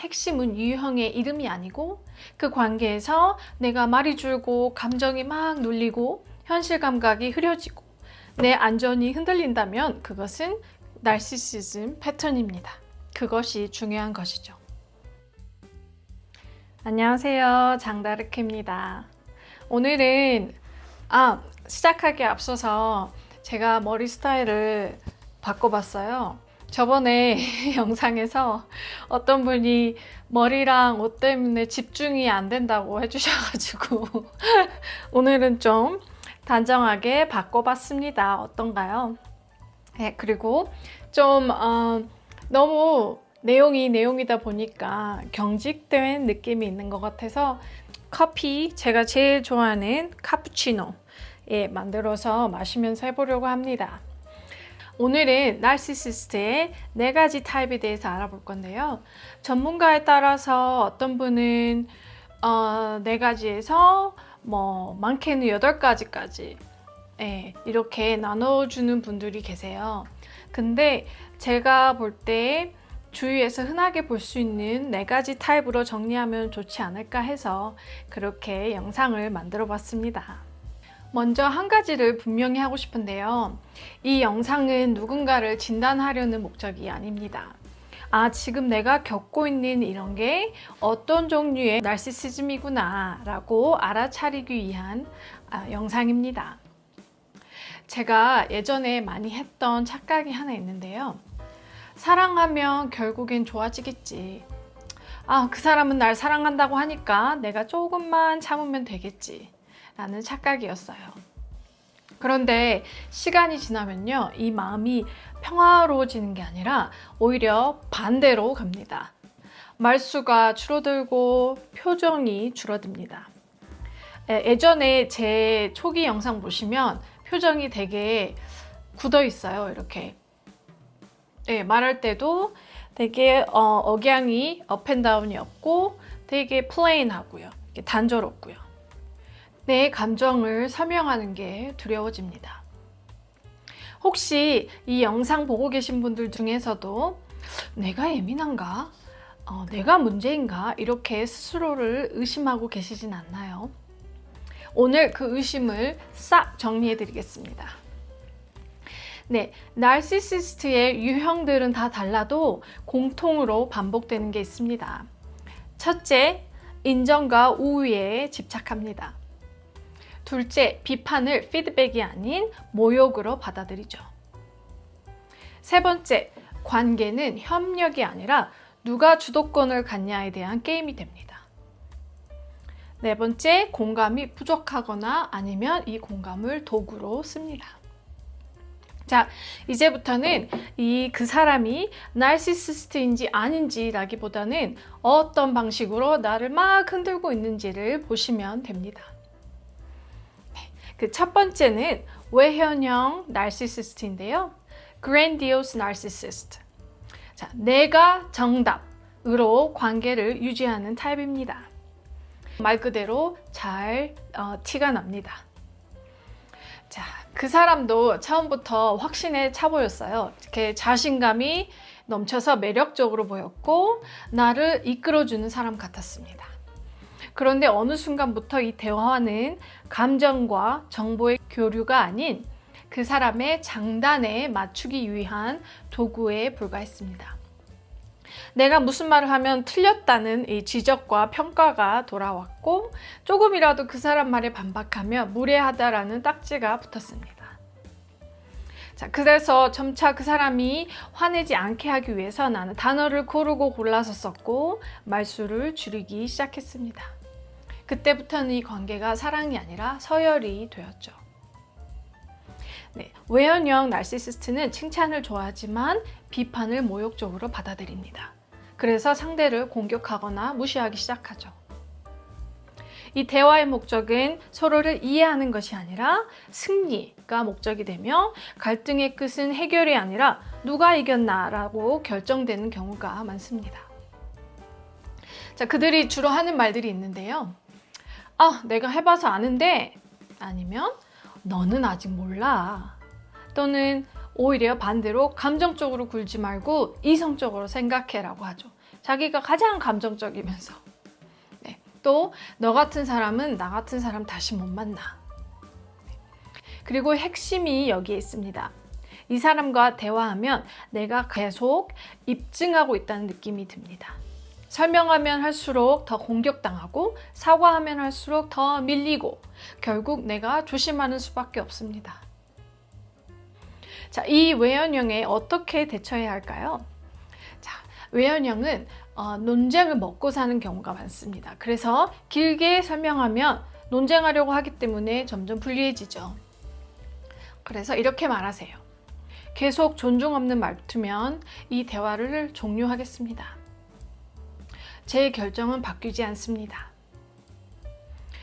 핵심은 유형의 이름이 아니고 그 관계에서 내가 말이 줄고 감정이 막 눌리고 현실 감각이 흐려지고 내 안전이 흔들린다면 그것은 나르시시즘 패턴입니다. 그것이 중요한 것이죠. 안녕하세요. 장다르크입니다. 오늘은 시작하기에 앞서서 제가 머리 스타일을 바꿔봤어요. 저번에 영상에서 어떤 분이 머리랑 옷 때문에 집중이 안 된다고 해주셔가지고 오늘은 좀 단정하게 바꿔봤습니다. 어떤가요? 네, 그리고 좀 너무 내용이다 보니까 경직된 느낌이 있는 것 같아서 커피, 제가 제일 좋아하는 카푸치노 만들어서 마시면서 해보려고 합니다. 오늘은 나르시시스트의 4가지 타입에 대해서 알아볼 건데요. 전문가에 따라서 어떤 분은 4가지에서 많게는 8가지까지 이렇게 나눠주는 분들이 계세요. 근데 제가 볼 때 주위에서 흔하게 볼 수 있는 4가지 타입으로 정리하면 좋지 않을까 해서 그렇게 영상을 만들어 봤습니다. 먼저 한 가지를 분명히 하고 싶은데요. 이 영상은 누군가를 진단하려는 목적이 아닙니다. 지금 내가 겪고 있는 이런 게 어떤 종류의 나르시시즘이구나 라고 알아차리기 위한 영상입니다. 제가 예전에 많이 했던 착각이 하나 있는데요. 사랑하면 결국엔 좋아지겠지. 그 사람은 날 사랑한다고 하니까 내가 조금만 참으면 되겠지. 라는 착각이었어요. 그런데 시간이 지나면요, 이 마음이 평화로워지는 게 아니라 오히려 반대로 갑니다. 말수가 줄어들고 표정이 줄어듭니다. 예전에 제 초기 영상 보시면 표정이 되게 굳어 있어요. 이렇게 말할 때도 되게 억양이 업앤다운이 없고 되게 플레인하고요. 단조롭고요. 내 감정을 설명하는 게 두려워집니다. 혹시 이 영상 보고 계신 분들 중에서도 내가 예민한가? 내가 문제인가? 이렇게 스스로를 의심하고 계시진 않나요? 오늘 그 의심을 싹 정리해 드리겠습니다. 나르시시스트의 유형들은 다 달라도 공통으로 반복되는 게 있습니다. 첫째, 인정과 우위에 집착합니다. 둘째, 비판을 피드백이 아닌 모욕으로 받아들이죠. 세 번째, 관계는 협력이 아니라 누가 주도권을 갖냐에 대한 게임이 됩니다. 네 번째, 공감이 부족하거나 아니면 이 공감을 도구로 씁니다. 자, 이제부터는 그 사람이 나르시시스트인지 아닌지라기보다는 어떤 방식으로 나를 막 흔들고 있는지를 보시면 됩니다. 그 첫 번째는 외현형 나르시시스트인데요. Grandiose Narcissist. 자, 내가 정답으로 관계를 유지하는 타입입니다. 말 그대로 잘 티가 납니다. 자, 그 사람도 처음부터 확신에 차 보였어요. 이렇게 자신감이 넘쳐서 매력적으로 보였고 나를 이끌어주는 사람 같았습니다. 그런데 어느 순간부터 이 대화는 감정과 정보의 교류가 아닌 그 사람의 장단에 맞추기 위한 도구에 불과했습니다. 내가 무슨 말을 하면 틀렸다는 이 지적과 평가가 돌아왔고 조금이라도 그 사람 말에 반박하면 무례하다라는 딱지가 붙었습니다. 자, 그래서 점차 그 사람이 화내지 않게 하기 위해서 나는 단어를 고르고 골라서 썼고 말수를 줄이기 시작했습니다. 그때부터는 이 관계가 사랑이 아니라 서열이 되었죠. 외현형 나르시시스트는 칭찬을 좋아하지만 비판을 모욕적으로 받아들입니다. 그래서 상대를 공격하거나 무시하기 시작하죠. 이 대화의 목적은 서로를 이해하는 것이 아니라 승리가 목적이 되며 갈등의 끝은 해결이 아니라 누가 이겼나라고 결정되는 경우가 많습니다. 자, 그들이 주로 하는 말들이 있는데요. 내가 해봐서 아는데, 아니면 너는 아직 몰라. 또는 오히려 반대로 감정적으로 굴지 말고 이성적으로 생각해라고 하죠. 자기가 가장 감정적이면서. 네. 또 너 같은 사람은 나 같은 사람 다시 못 만나. 그리고 핵심이 여기에 있습니다. 이 사람과 대화하면 내가 계속 입증하고 있다는 느낌이 듭니다. 설명하면 할수록 더 공격당하고 사과하면 할수록 더 밀리고 결국 내가 조심하는 수밖에 없습니다. 자, 이 외연형에 어떻게 대처해야 할까요? 자, 외연형은 논쟁을 먹고 사는 경우가 많습니다. 그래서 길게 설명하면 논쟁하려고 하기 때문에 점점 불리해지죠. 그래서 이렇게 말하세요. 계속 존중 없는 말투면 이 대화를 종료하겠습니다. 제 결정은 바뀌지 않습니다.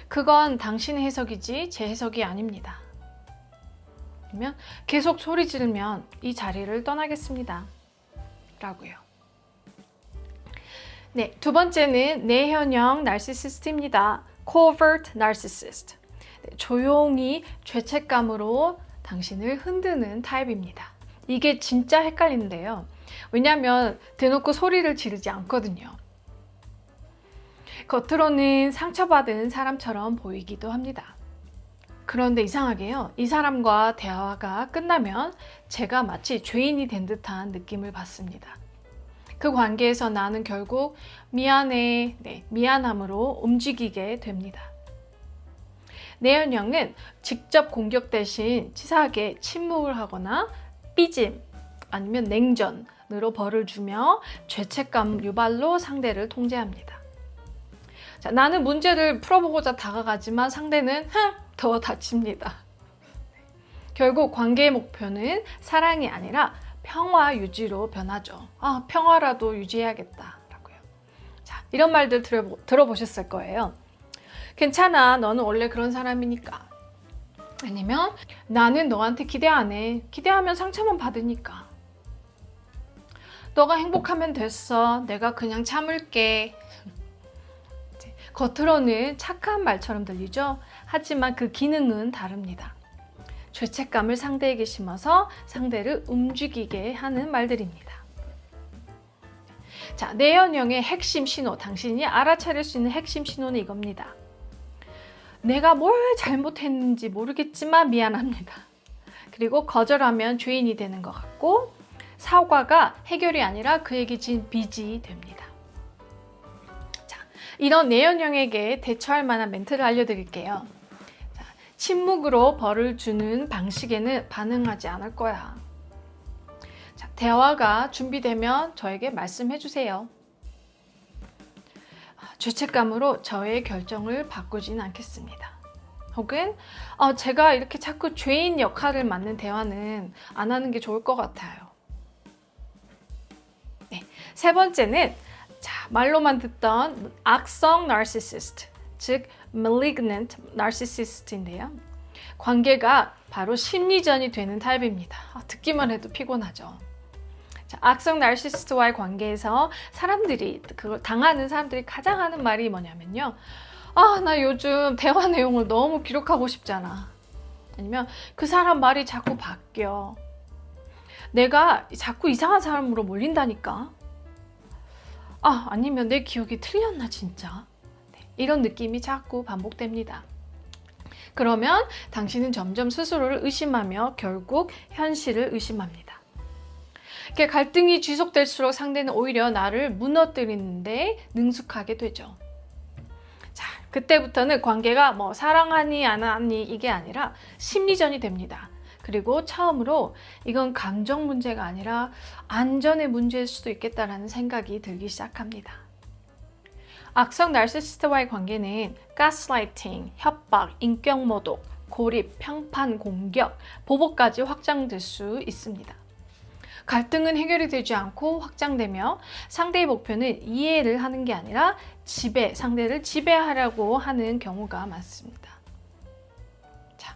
그건 당신의 해석이지 제 해석이 아닙니다. 아니면 계속 소리 지르면 이 자리를 떠나겠습니다. 라고요. 네, 두 번째는 내현형 나르시시스트입니다. Covert Narcissist. 조용히 죄책감으로 당신을 흔드는 타입입니다. 이게 진짜 헷갈리는데요. 왜냐하면 대놓고 소리를 지르지 않거든요. 겉으로는 상처받은 사람처럼 보이기도 합니다. 그런데 이상하게요. 이 사람과 대화가 끝나면 제가 마치 죄인이 된 듯한 느낌을 받습니다. 그 관계에서 나는 결국 미안해, 미안함으로 움직이게 됩니다. 내연형은 직접 공격 대신 치사하게 침묵을 하거나 삐짐 아니면 냉전으로 벌을 주며 죄책감 유발로 상대를 통제합니다. 자, 나는 문제를 풀어보고자 다가가지만 상대는 더 다칩니다. 결국 관계의 목표는 사랑이 아니라 평화 유지로 변하죠. 평화라도 유지해야겠다라고요. 자, 이런 말들 들어보셨을 거예요. 괜찮아, 너는 원래 그런 사람이니까. 아니면 나는 너한테 기대 안 해. 기대하면 상처만 받으니까. 너가 행복하면 됐어. 내가 그냥 참을게. 겉으로는 착한 말처럼 들리죠? 하지만 그 기능은 다릅니다. 죄책감을 상대에게 심어서 상대를 움직이게 하는 말들입니다. 자, 내연형의 핵심 신호, 당신이 알아차릴 수 있는 핵심 신호는 이겁니다. 내가 뭘 잘못했는지 모르겠지만 미안합니다. 그리고 거절하면 죄인이 되는 것 같고 사과가 해결이 아니라 그에게 진 빚이 됩니다. 자, 이런 내연형에게 대처할 만한 멘트를 알려드릴게요. 자, 침묵으로 벌을 주는 방식에는 반응하지 않을 거야. 자, 대화가 준비되면 저에게 말씀해 주세요. 죄책감으로 저의 결정을 바꾸진 않겠습니다. 혹은 제가 이렇게 자꾸 죄인 역할을 맡는 대화는 안 하는 게 좋을 것 같아요. 네, 세 번째는 말로만 듣던 악성 나르시시스트, 즉 malignant narcissist인데요. 관계가 바로 심리전이 되는 타입입니다. 듣기만 해도 피곤하죠. 자, 악성 나르시시스트와의 관계에서 그걸 당하는 사람들이 가장 하는 말이 뭐냐면요. 나 요즘 대화 내용을 너무 기록하고 싶잖아. 아니면 그 사람 말이 자꾸 바뀌어. 내가 자꾸 이상한 사람으로 몰린다니까. 아니면 내 기억이 틀렸나 진짜. 이런 느낌이 자꾸 반복됩니다. 그러면 당신은 점점 스스로를 의심하며 결국 현실을 의심합니다. 이렇게 갈등이 지속될수록 상대는 오히려 나를 무너뜨리는데 능숙하게 되죠. 자, 그때부터는 관계가 사랑하니 안 하니 이게 아니라 심리전이 됩니다. 그리고 처음으로 이건 감정 문제가 아니라 안전의 문제일 수도 있겠다라는 생각이 들기 시작합니다. 악성 나르시시스트와의 관계는 가스라이팅, 협박, 인격 모독, 고립, 평판, 공격, 보복까지 확장될 수 있습니다. 갈등은 해결이 되지 않고 확장되며 상대의 목표는 이해를 하는 게 아니라 상대를 지배하려고 하는 경우가 많습니다. 자,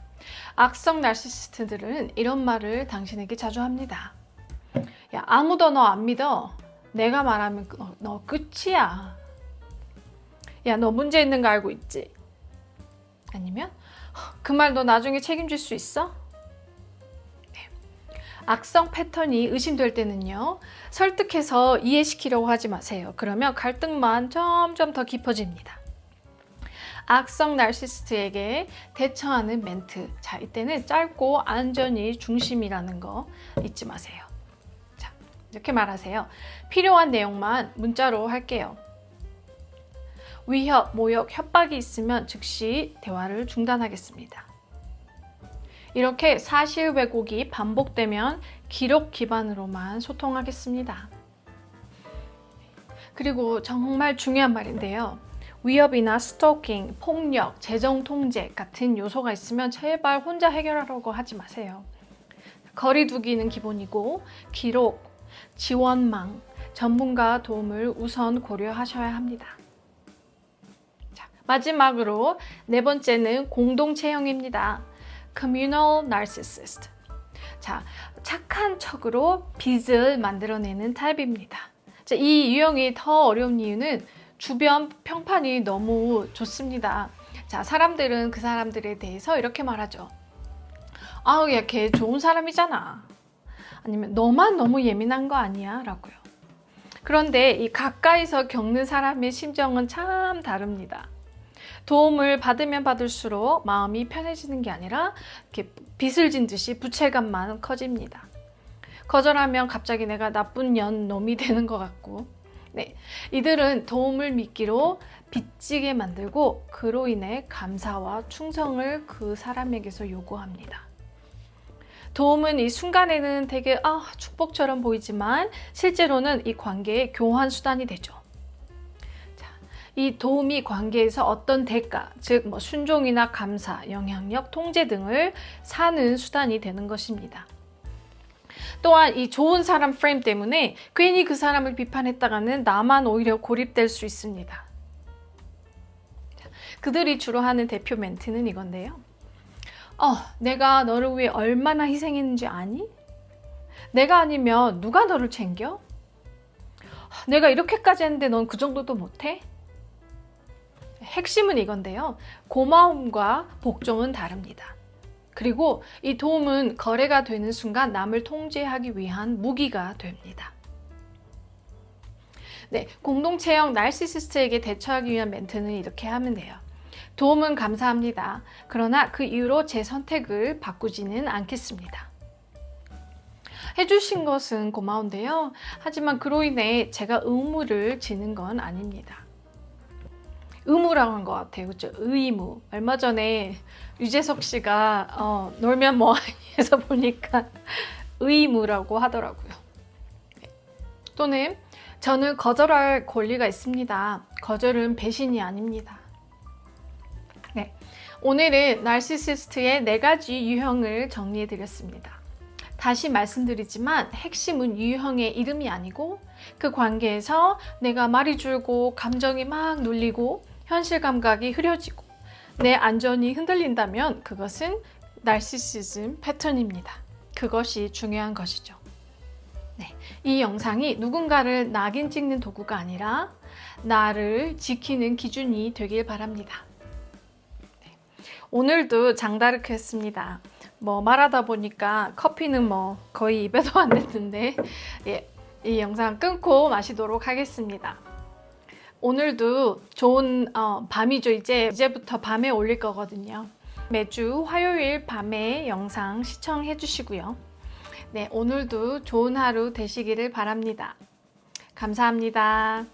악성 나르시시스트들은 이런 말을 당신에게 자주 합니다. 야, 아무도 너 안 믿어. 내가 말하면 너 끝이야. 야, 너 문제 있는 거 알고 있지? 아니면 그 말 너 나중에 책임질 수 있어? 악성 패턴이 의심될 때는요, 설득해서 이해시키려고 하지 마세요. 그러면 갈등만 점점 더 깊어집니다. 악성 나르시시스트에게 대처하는 멘트. 자, 이때는 짧고 안전이 중심이라는 거 잊지 마세요. 자, 이렇게 말하세요. 필요한 내용만 문자로 할게요. 위협, 모욕, 협박이 있으면 즉시 대화를 중단하겠습니다. 이렇게 사실 왜곡이 반복되면 기록 기반으로만 소통하겠습니다. 그리고 정말 중요한 말인데요. 위협이나 스토킹, 폭력, 재정 통제 같은 요소가 있으면 제발 혼자 해결하려고 하지 마세요. 거리 두기는 기본이고 기록, 지원망, 전문가 도움을 우선 고려하셔야 합니다. 자, 마지막으로 네 번째는 공동체형입니다. Communal Narcissist. 자, 착한 척으로 빚을 만들어내는 타입입니다. 자, 이 유형이 더 어려운 이유는 주변 평판이 너무 좋습니다. 자, 사람들은 그 사람들에 대해서 이렇게 말하죠. 아우, 야, 걔 좋은 사람이잖아. 아니면 너만 너무 예민한 거 아니야? 라고요. 그런데 이 가까이서 겪는 사람의 심정은 참 다릅니다. 도움을 받으면 받을수록 마음이 편해지는 게 아니라 이렇게 빚을 진 듯이 부채감만 커집니다. 거절하면 갑자기 내가 나쁜 놈이 되는 것 같고, 네, 이들은 도움을 미끼로 빚지게 만들고 그로 인해 감사와 충성을 그 사람에게서 요구합니다. 도움은 이 순간에는 되게 축복처럼 보이지만 실제로는 이 관계의 교환 수단이 되죠. 자, 이 도움이 관계에서 어떤 대가, 즉 순종이나 감사, 영향력, 통제 등을 사는 수단이 되는 것입니다. 또한 이 좋은 사람 프레임 때문에 괜히 그 사람을 비판했다가는 나만 오히려 고립될 수 있습니다. 그들이 주로 하는 대표 멘트는 이건데요. 내가 너를 위해 얼마나 희생했는지 아니? 내가 아니면 누가 너를 챙겨? 내가 이렇게까지 했는데 넌 그 정도도 못해? 핵심은 이건데요. 고마움과 복종은 다릅니다. 그리고 이 도움은 거래가 되는 순간 남을 통제하기 위한 무기가 됩니다. 네, 공동체형 나르시시스트에게 대처하기 위한 멘트는 이렇게 하면 돼요. 도움은 감사합니다. 그러나 그 이후로 제 선택을 바꾸지는 않겠습니다. 해주신 것은 고마운데요. 하지만 그로 인해 제가 의무를 지는 건 아닙니다. 의무라고 한 것 같아요. 그렇죠? 의무. 얼마 전에 유재석 씨가 놀면 뭐하니에서 보니까 의무라고 하더라고요. 또는 저는 거절할 권리가 있습니다. 거절은 배신이 아닙니다. 네, 오늘은 나르시시스트의 4가지 유형을 정리해 드렸습니다. 다시 말씀드리지만 핵심은 유형의 이름이 아니고 그 관계에서 내가 말이 줄고 감정이 막 눌리고 현실 감각이 흐려지고 내 안전이 흔들린다면 그것은 나르시시즘 패턴입니다. 그것이 중요한 것이죠. 네, 이 영상이 누군가를 낙인 찍는 도구가 아니라 나를 지키는 기준이 되길 바랍니다. 네, 오늘도 장다르크 했습니다. 말하다 보니까 커피는 거의 입에도 안 냈는데 이 영상 끊고 마시도록 하겠습니다. 오늘도 좋은 밤이죠. 이제부터 밤에 올릴 거거든요. 매주 화요일 밤에 영상 시청해 주시고요. 네, 오늘도 좋은 하루 되시기를 바랍니다. 감사합니다.